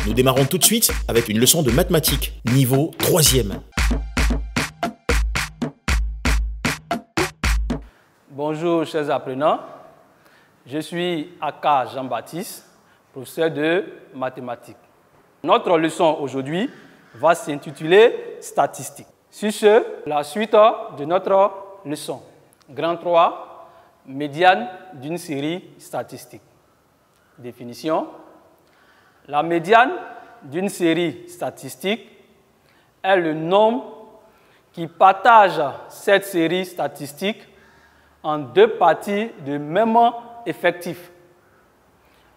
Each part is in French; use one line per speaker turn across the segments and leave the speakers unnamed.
Nous démarrons tout de suite avec une leçon de mathématiques, niveau 3e.
Bonjour chers apprenants, je suis Aka Jean-Baptiste, professeur de mathématiques. Notre leçon aujourd'hui va s'intituler Statistiques. Sur ce, la suite de notre leçon. Grand 3, médiane d'une série statistique. Définition. La médiane d'une série statistique est le nombre qui partage cette série statistique en deux parties de même effectif,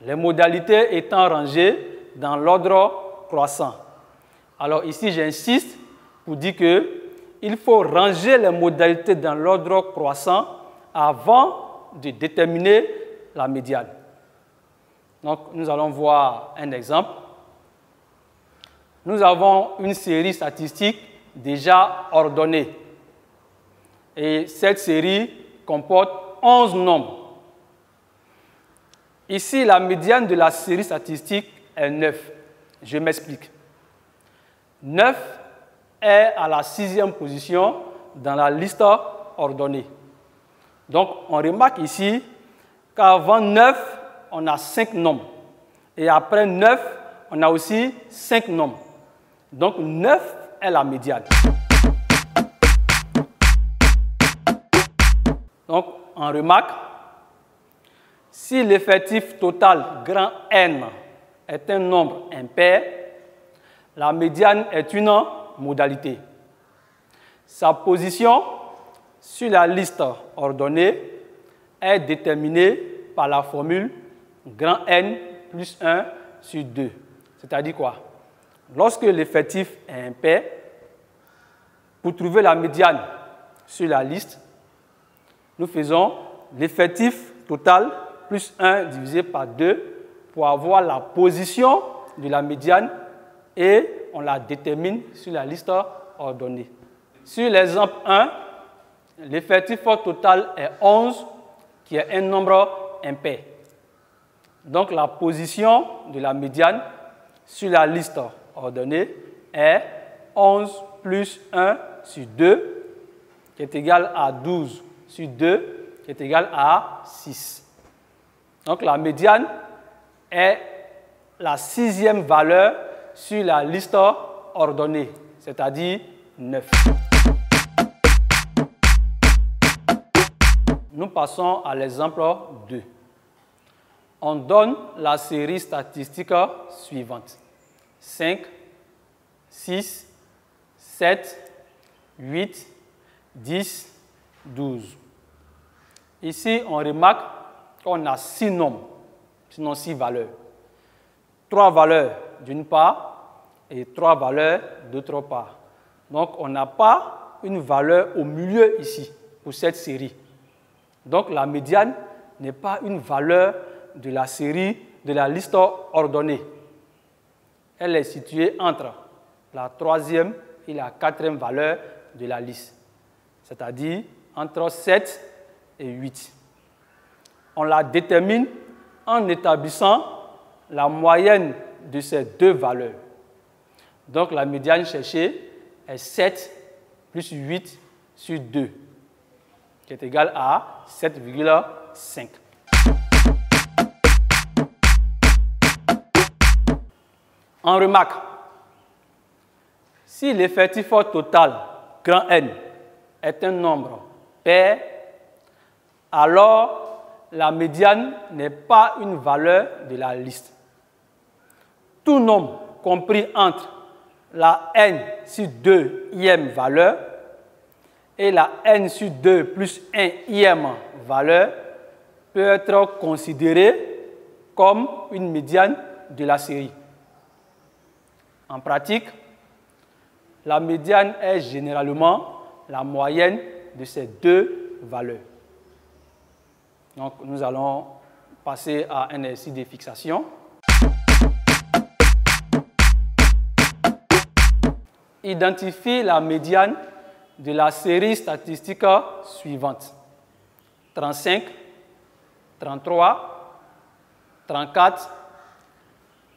les modalités étant rangées dans l'ordre croissant. Alors ici, j'insiste pour dire qu'il faut ranger les modalités dans l'ordre croissant avant de déterminer la médiane. Donc, nous allons voir un exemple. Nous avons une série statistique déjà ordonnée. Et cette série comporte 11 nombres. Ici, la médiane de la série statistique est 9. Je m'explique. 9 est à la 6e position dans la liste ordonnée. Donc, on remarque ici qu'avant 9, on a 5 nombres. Et après 9, on a aussi 5 nombres. Donc, 9 est la médiane. Donc, on remarque, si l'effectif total grand N est un nombre impair, la médiane est une modalité. Sa position sur la liste ordonnée est déterminée par la formule grand N plus 1 sur 2. C'est-à-dire quoi? Lorsque l'effectif est impair, pour trouver la médiane sur la liste, nous faisons l'effectif total plus 1 divisé par 2 pour avoir la position de la médiane et on la détermine sur la liste ordonnée. Sur l'exemple 1, l'effectif total est 11, qui est un nombre impair. Donc la position de la médiane sur la liste ordonnée est 11 plus 1 sur 2, qui est égal à 12 sur 2, qui est égal à 6. Donc la médiane est la 6e valeur sur la liste ordonnée, c'est-à-dire 9. Nous passons à l'exemple 2. On donne la série statistique suivante. 5, 6, 7, 8, 10, 12. Ici, on remarque qu'on a 6 nombres, sinon 6 valeurs. 3 valeurs d'une part et 3 valeurs d'autre part. Donc, on n'a pas une valeur au milieu ici pour cette série. Donc, la médiane n'est pas une valeur de la série de la liste ordonnée. Elle est située entre la 3e et la 4e valeur de la liste, c'est-à-dire entre 7 et 8. On la détermine en établissant la moyenne de ces deux valeurs. Donc la médiane cherchée est 7 plus 8 sur 2, qui est égal à 7,5. On remarque, si l'effectif total grand N est un nombre pair, alors la médiane n'est pas une valeur de la liste. Tout nombre compris entre la n sur 2e valeur et la n sur 2 plus 1e valeur peut être considéré comme une médiane de la série. En pratique, la médiane est généralement la moyenne de ces deux valeurs. Donc, nous allons passer à un exercice de fixation. Identifie la médiane de la série statistique suivante. 35, 33, 34,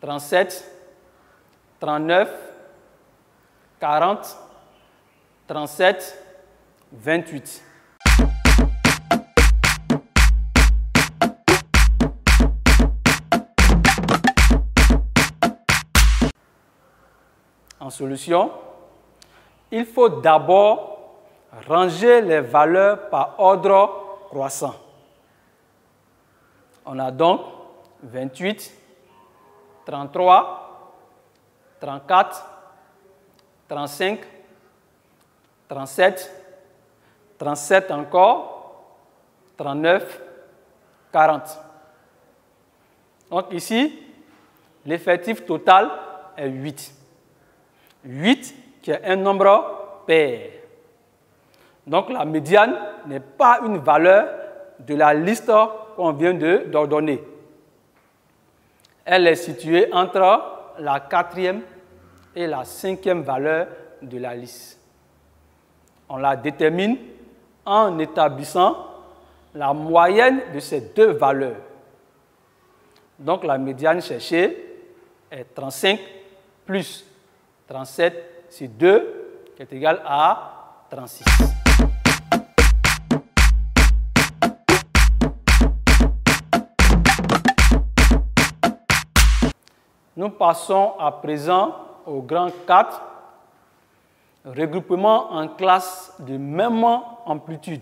37, 39, 40, 37, 28. En solution, il faut d'abord ranger les valeurs par ordre croissant. On a donc 28, 33, 34, 35, 37, 37 encore, 39, 40. Donc ici, l'effectif total est 8. 8 qui est un nombre pair. Donc la médiane n'est pas une valeur de la liste qu'on vient d'ordonner. Elle est située entre la 4e et la 5e valeur de la liste. On la détermine en établissant la moyenne de ces deux valeurs. Donc la médiane cherchée est 35 plus 37 sur 2, qui est égal à 36. Nous passons à présent au grand 4, regroupement en classes de même amplitude.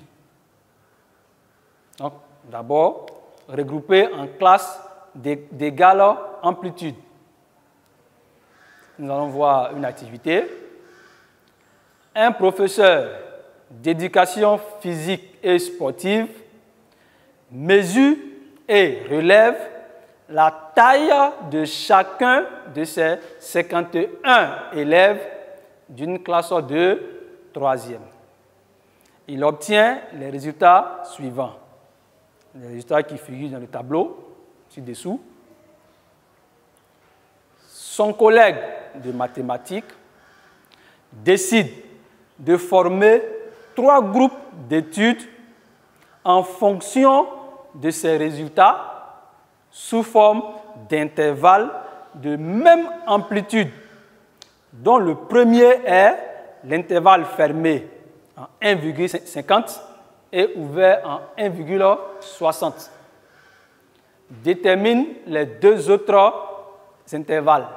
Donc, d'abord, regrouper en classes d'égale amplitude. Nous allons voir une activité. Un professeur d'éducation physique et sportive mesure et relève la taille de chacun de ses 51 élèves d'une classe de 3e. Il obtient les résultats suivants. Les résultats qui figurent dans le tableau ci-dessous. Son collègue de mathématiques décide de former 3 groupes d'études en fonction de ces résultats sous forme d'intervalles de même amplitude, dont le premier est l'intervalle fermé en 1,50 et ouvert en 1,60. Détermine les 2 autres intervalles.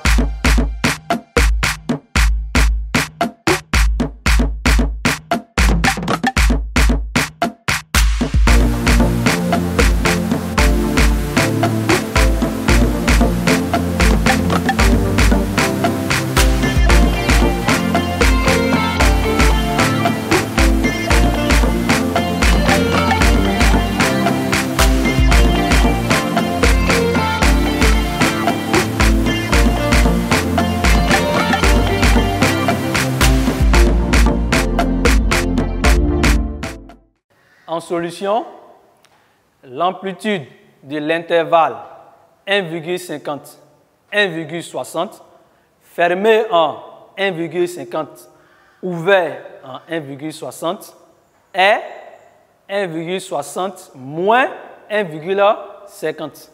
En solution, l'amplitude de l'intervalle 1,50, 1,60, fermé en 1,50, ouvert en 1,60, est 1,60 moins 1,50,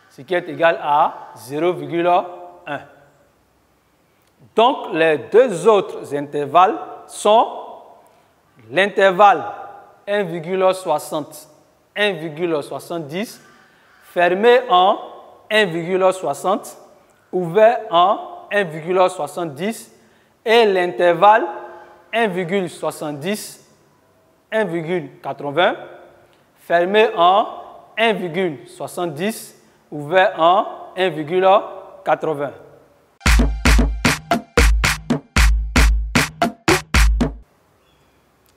ce qui est égal à 0,1. Donc, les 2 autres intervalles sont l'intervalle 1,60, 1,70, fermé en 1,60, ouvert en 1,70 et l'intervalle 1,70, 1,80, fermé en 1,70, ouvert en 1,80.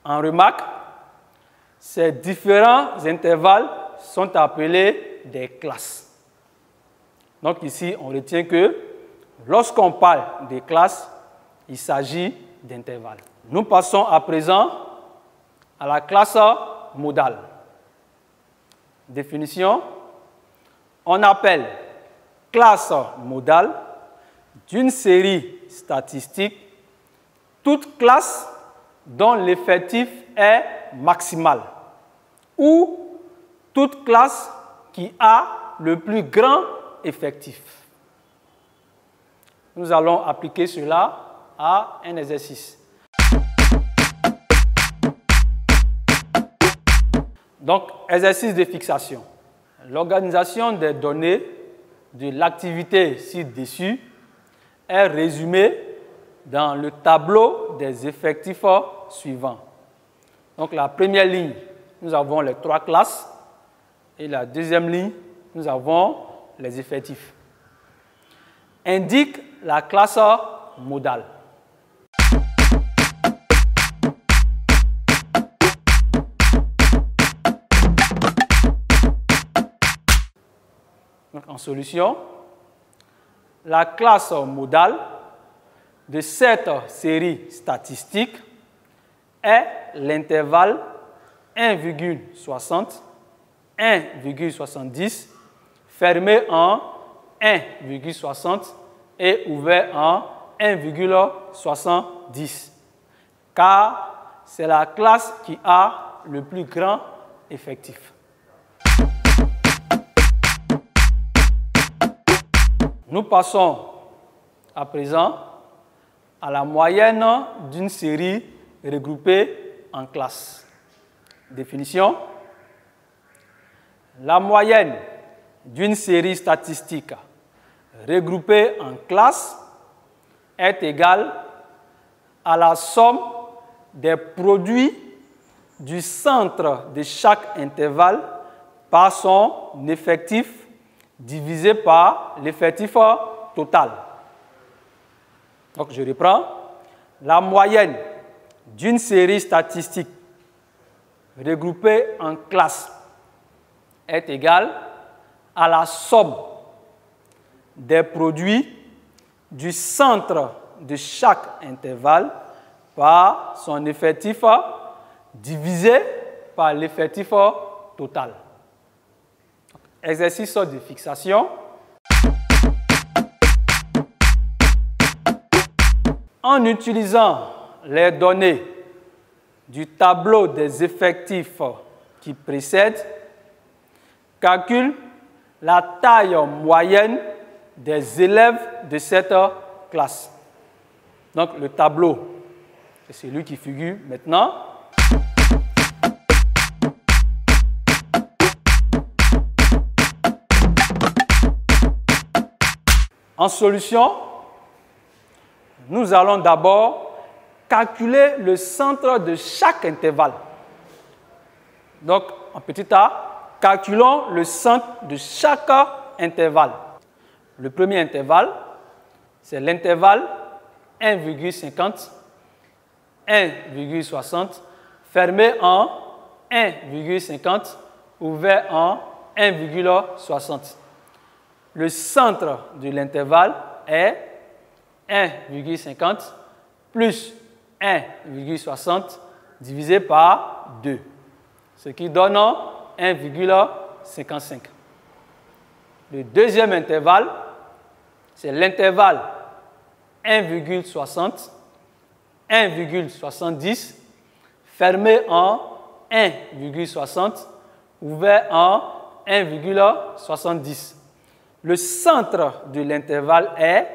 En remarque, ces différents intervalles sont appelés des classes. Donc ici, on retient que lorsqu'on parle des classes, il s'agit d'intervalles. Nous passons à présent à la classe modale. Définition, on appelle classe modale d'une série statistique toute classe dont l'effectif est maximal, ou toute classe qui a le plus grand effectif. nous allons appliquer cela à un exercice. Donc, exercice de fixation. L'organisation des données de l'activité ci-dessus est résumée dans le tableau des effectifs suivants. Donc, la première ligne, nous avons les 3 classes. Et la deuxième ligne, nous avons les effectifs. Indique la classe modale. Donc, en solution, la classe modale de cette série statistique est l'intervalle 1,60, 1,70, fermé en 1,60 et ouvert en 1,70, car c'est la classe qui a le plus grand effectif. Nous passons à présent à la moyenne d'une série regroupée en classes. Définition. La moyenne d'une série statistique regroupée en classes est égale à la somme des produits du centre de chaque intervalle par son effectif divisé par l'effectif total. Donc, je reprends. La moyenne d'une série statistique regroupée en classes est égale à la somme des produits du centre de chaque intervalle par son effectif divisé par l'effectif total. Exercice de fixation. En utilisant les données du tableau des effectifs qui précède, calcule la taille moyenne des élèves de cette classe. Donc, le tableau, c'est celui qui figure maintenant. En solution, nous allons d'abord calculer le centre de chaque intervalle. Donc, en petit a, calculons le centre de chaque intervalle. Le premier intervalle, c'est l'intervalle 1,50, 1,60, fermé en 1,50, ouvert en 1,60. Le centre de l'intervalle est 1,50 plus 1,60 divisé par 2, ce qui donne 1,55. Le deuxième intervalle, c'est l'intervalle 1,60, 1,70, fermé en 1,60, ouvert en 1,70. Le centre de l'intervalle est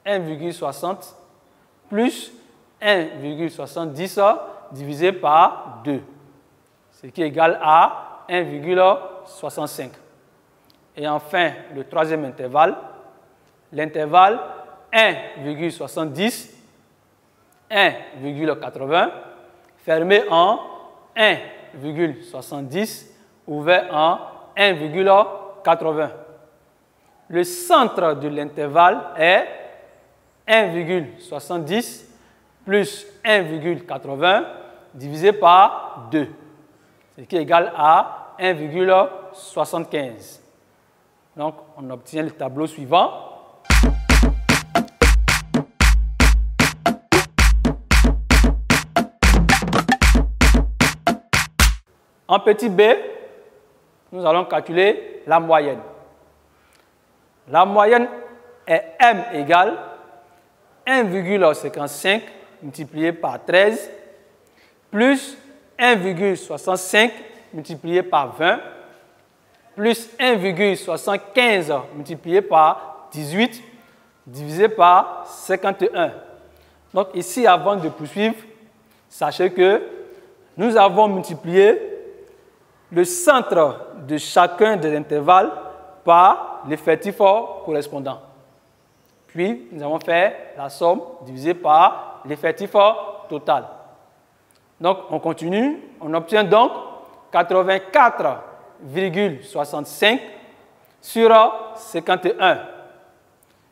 1,60 plus 1,70 divisé par 2, ce qui est égal à 1,65. Et enfin, le troisième intervalle, l'intervalle 1,70, 1,80, fermé en 1,70, ouvert en 1,80. Le centre de l'intervalle est 1,70 plus 1,80 divisé par 2, ce qui est égal à 1,75. Donc, on obtient le tableau suivant. En petit b, nous allons calculer la moyenne. La moyenne est M égale 1,55 multiplié par 13 plus 1,65 multiplié par 20 plus 1,75 multiplié par 18 divisé par 51. Donc ici, avant de poursuivre, sachez que nous avons multiplié le centre de chacun des intervalles par l'effectif correspondant. Puis, nous avons fait la somme divisée par l'effectif total. Donc, on continue. On obtient donc 84,65 sur 51,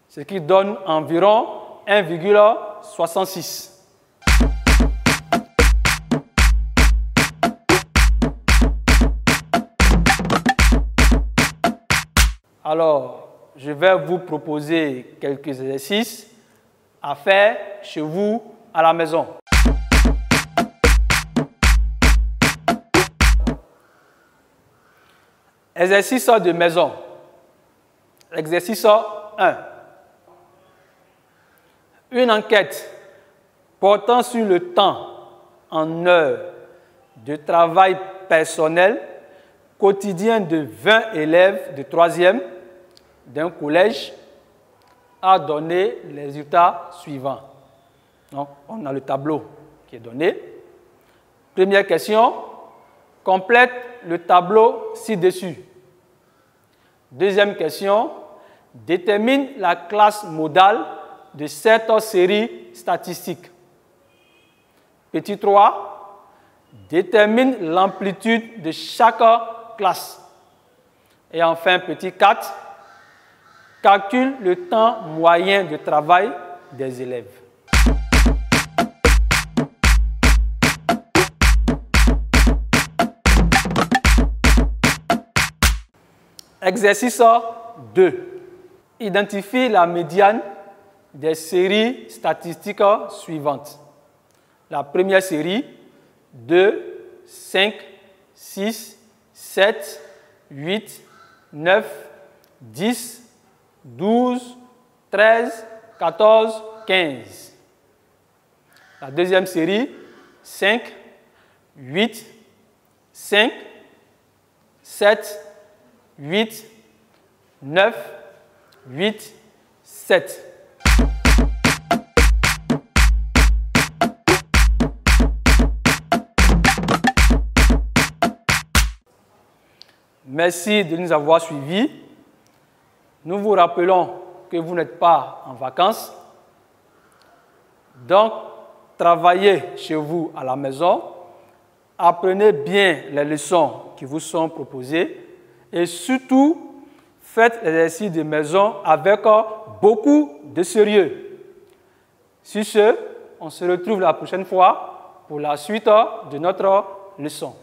ce qui donne environ 1,66. Alors, je vais vous proposer quelques exercices à faire chez vous à la maison. Exercice de maison. Exercice 1. Une enquête portant sur le temps en heures de travail personnel quotidien de 20 élèves de 3e d'un collège a donné les résultats suivants. Donc, on a le tableau qui est donné. Première question, complète le tableau ci-dessus. Deuxième question, détermine la classe modale de cette série statistique. Petit 3, détermine l'amplitude de chaque classe. Et enfin, petit 4, calcule le temps moyen de travail des élèves. Exercice 2. Identifie la médiane des séries statistiques suivantes. La première série, 2, 5, 6, 7, 8, 9, 10, 12, 13, 14, 15. La deuxième série, 5, 8, 5, 7, 8, 9, 8, 7. Merci de nous avoir suivis. Nous vous rappelons que vous n'êtes pas en vacances. Donc, travaillez chez vous à la maison. Apprenez bien les leçons qui vous sont proposées. Et surtout, faites l'exercice de maison avec beaucoup de sérieux. Sur ce, on se retrouve la prochaine fois pour la suite de notre leçon.